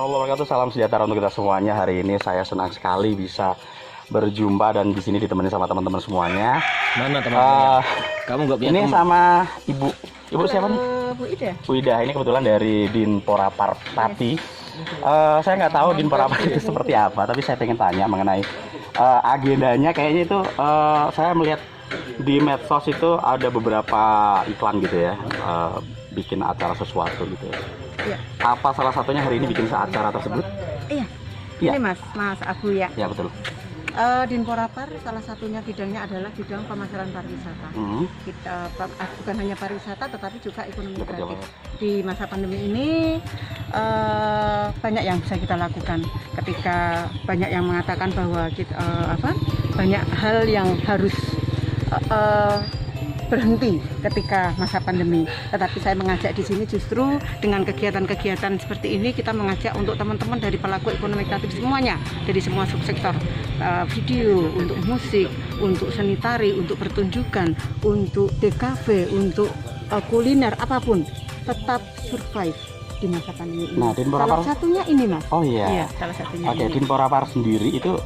warahmatullahi wabarakatuh. Salam sejahtera untuk kita semuanya. Hari ini saya senang sekali bisa berjumpa dan di sini ditemani sama teman-teman semuanya. Mana teman-teman? Kamu nggak punya ini teman? sama ibu siapa nih? Bu Ida. Bu Ida ini kebetulan dari Dinpora Pati. Saya nggak tahu Dinpora Pati itu seperti apa, tapi saya pengen tanya mengenai agendanya. Kayaknya itu saya melihat di medsos itu ada beberapa iklan gitu ya, bikin acara sesuatu gitu ya. Iya. Apa salah satunya hari ini bikin acara tersebut? Iya. Iya. Ini Mas Abu ya. Ya betul. Dinpora Par salah satunya bidangnya adalah bidang pemasaran pariwisata. Kita bukan hanya pariwisata tetapi juga ekonomi Ya, kreatif. betul. Di masa pandemi ini banyak yang bisa kita lakukan. Ketika banyak yang mengatakan bahwa kita, banyak hal yang harus berhenti ketika masa pandemi. Tetapi saya mengajak di sini justru dengan kegiatan-kegiatan seperti ini kita mengajak untuk teman-teman dari pelaku ekonomi kreatif semuanya, dari semua subsektor, video, untuk musik, untuk seni tari, untuk pertunjukan, untuk DKV, untuk kuliner, apapun tetap survive di masa pandemi ini. Nah, Dinpora salah Par satunya ini Mas. Oh iya. Iya, salah satunya. Oke, ini. Dinpora Par sendiri itu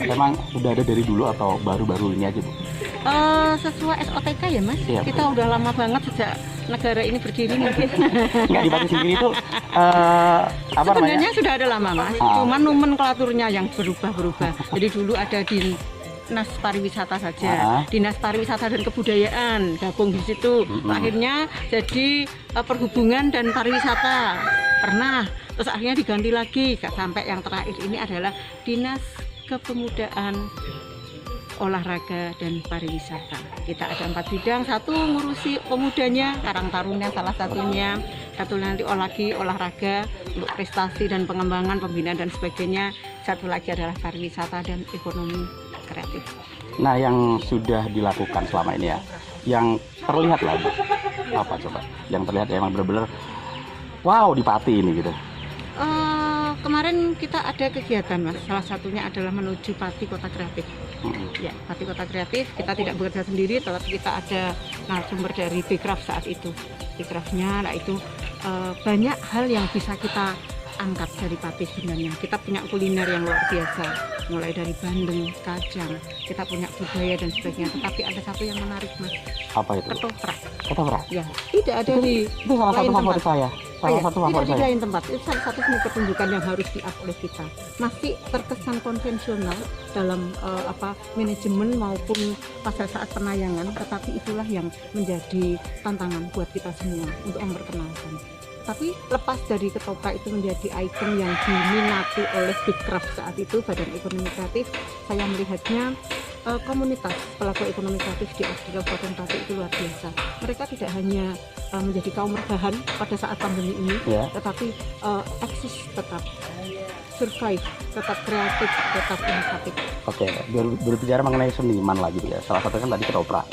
memang udah ada dari dulu atau baru-baru ini aja Bu? Sesuai SOTK ya Mas. Iya, Kita udah lama banget sejak negara ini berdiri mungkin. Nggak, di Pati sendiri itu apa namanya? Sebenarnya sudah ada lama Mas. Cuman nomenklaturnya yang berubah-berubah. Jadi dulu ada Dinas Pariwisata saja, Dinas Pariwisata dan Kebudayaan gabung di situ. Akhirnya jadi Perhubungan dan Pariwisata pernah. Terus akhirnya diganti lagi sampai yang terakhir ini adalah Dinas Kepemudaan, Olahraga dan Pariwisata. Kita ada 4 bidang, satu ngurusi pemudanya, Karang Taruna salah satunya, satu nanti olahraga untuk prestasi dan pengembangan, pembinaan dan sebagainya, satu lagi adalah pariwisata dan ekonomi kreatif. Nah, yang sudah dilakukan selama ini ya, yang terlihat lagi apa coba? Yang terlihat emang benar-benar wow di Pati ini gitu. Kemarin kita ada kegiatan Mas, salah satunya adalah menuju Pati Kota Kreatif. Ya, Pati Kota Kreatif, kita tidak bekerja sendiri, tetapi kita ada narasumber dari Bekraf saat itu. Bekrafnya, nah itu banyak hal yang bisa kita angkat dari Pati sebenarnya. Kita punya kuliner yang luar biasa, mulai dari Bandeng, Kajang, kita punya budaya dan sebagainya. Tetapi ada satu yang menarik Mas. Apa itu? Ketoprak. Ketoprak. Ya, tidak ada di Itu salah satu lain favorit tempat. saya. Salah satu Tidak favorit di saya. lain tempat. Itu salah satu seni pertunjukan yang harus di-up oleh kita. Masih terkesan konvensional dalam manajemen maupun pada saat penayangan, tetapi itulah yang menjadi tantangan buat kita semua untuk memperkenalkan. Tapi lepas dari ketoprak itu menjadi ikon yang diminati oleh Bekraf saat itu, Badan Ekonomi Kreatif, saya melihatnya komunitas pelaku ekonomi kreatif di Kabupaten Pati itu luar biasa. Mereka tidak hanya menjadi kaum rebahan pada saat pandemi ini, tetapi eksis tetap, survive, tetap kreatif, tetap inovatif. Oke, berbicara mengenai seniman lagi ya. Salah satu kan tadi ketoprak.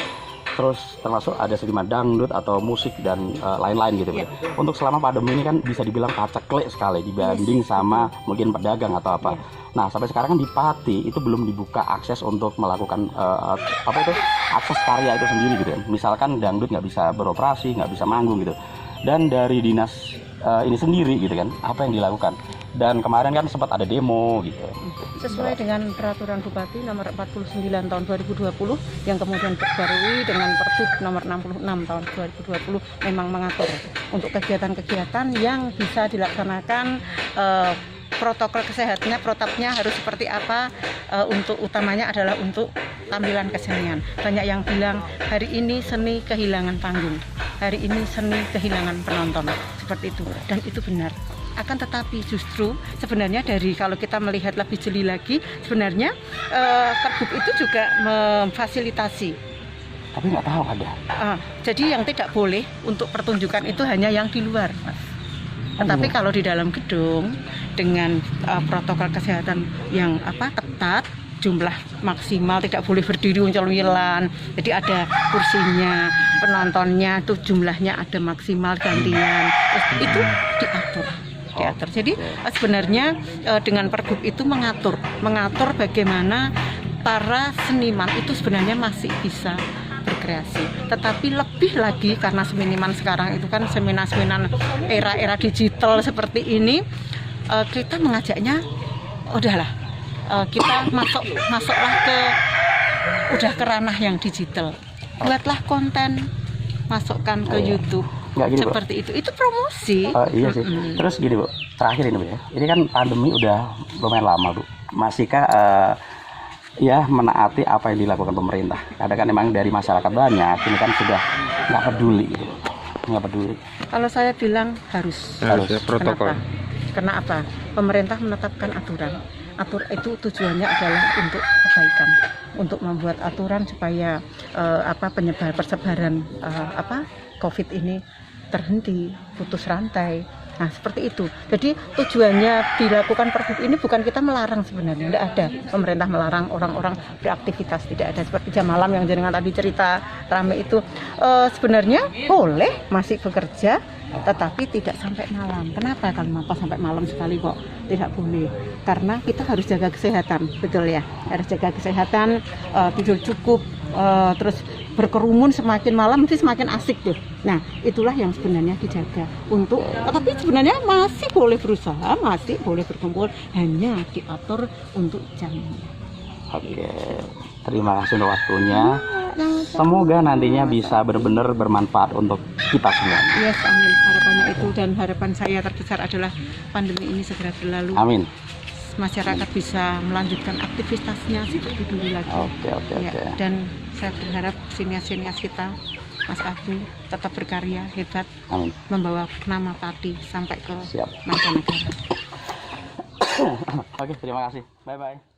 Terus termasuk ada seniman dangdut atau musik dan lain-lain gitu ya. Untuk selama pandemi ini kan bisa dibilang paceklik sekali dibanding sama mungkin pedagang atau apa. Nah, sampai sekarang kan di Pati itu belum dibuka akses untuk melakukan akses karya itu sendiri gitu ya. Misalkan dangdut nggak bisa beroperasi, nggak bisa manggung gitu. Dan dari dinas ini sendiri gitu kan, apa yang dilakukan? Dan kemarin kan sempat ada demo gitu. Sesuai dengan peraturan Bupati nomor 49 tahun 2020 yang kemudian diperbarui dengan Pergub nomor 66 tahun 2020 memang mengatur untuk kegiatan-kegiatan yang bisa dilaksanakan protokol kesehatannya, protapnya harus seperti apa. Untuk utamanya adalah untuk tampilan kesenian. Banyak yang bilang hari ini seni kehilangan panggung, hari ini seni kehilangan penonton, seperti itu, dan itu benar. Akan tetapi justru sebenarnya dari kalau kita melihat lebih jeli lagi, sebenarnya Pergub itu juga memfasilitasi. Tapi nggak tahu ada. Jadi yang tidak boleh untuk pertunjukan itu hanya yang di luar, Mas. Tetapi kalau di dalam gedung dengan protokol kesehatan yang ketat, jumlah maksimal tidak boleh berdiri uncel-uncelan. Jadi ada kursinya, penontonnya tuh jumlahnya ada maksimal gantian. Itu diatur. Jadi sebenarnya dengan Pergub itu mengatur bagaimana para seniman itu sebenarnya masih bisa berkreasi. Tetapi lebih lagi karena seniman sekarang itu kan seniman era digital seperti ini, kita mengajaknya udahlah kita masuklah udah ke ranah yang digital, buatlah konten, masukkan ke YouTube. Nggak gini, seperti itu promosi. Iya sih. Terus gini Bu, terakhir ini Bu ya, ini kan pandemi udah lumayan lama Bu, masihkah ya menaati apa yang dilakukan pemerintah? Kadang kan memang dari masyarakat banyak ini kan sudah nggak peduli gitu, nggak peduli. Kalau saya bilang harus protokol. Kenapa? Pemerintah menetapkan aturan. Itu tujuannya adalah untuk kebaikan, untuk membuat aturan supaya persebaran COVID ini terhenti, putus rantai. Nah seperti itu. Jadi tujuannya dilakukan Pergub ini bukan kita melarang sebenarnya, tidak ada pemerintah melarang orang-orang beraktivitas, tidak ada. Seperti jam malam yang jenengan tadi cerita rame itu, sebenarnya boleh masih bekerja, tetapi tidak sampai malam. Kenapa kalau sampai malam sekali kok tidak boleh? Karena kita harus jaga kesehatan, betul ya? Harus jaga kesehatan, tidur cukup, terus berkerumun semakin malam mesti semakin asik tuh. Nah itulah yang sebenarnya dijaga tapi sebenarnya masih boleh berusaha, masih boleh berkumpul, hanya diatur untuk jamnya. Oke, terima kasih untuk waktunya. Semoga nantinya bisa benar-benar bermanfaat untuk kita semua. Yes, amin. Harapannya itu, dan harapan saya terbesar adalah pandemi ini segera berlalu. Amin. Masyarakat bisa melanjutkan aktivitasnya seperti dulu lagi. Oke. Dan saya berharap sinias-sinias kita, Mas Agung, tetap berkarya hebat. Amin. Membawa nama Pati sampai ke Siap. mancanegara. Oke, terima kasih. Bye-bye.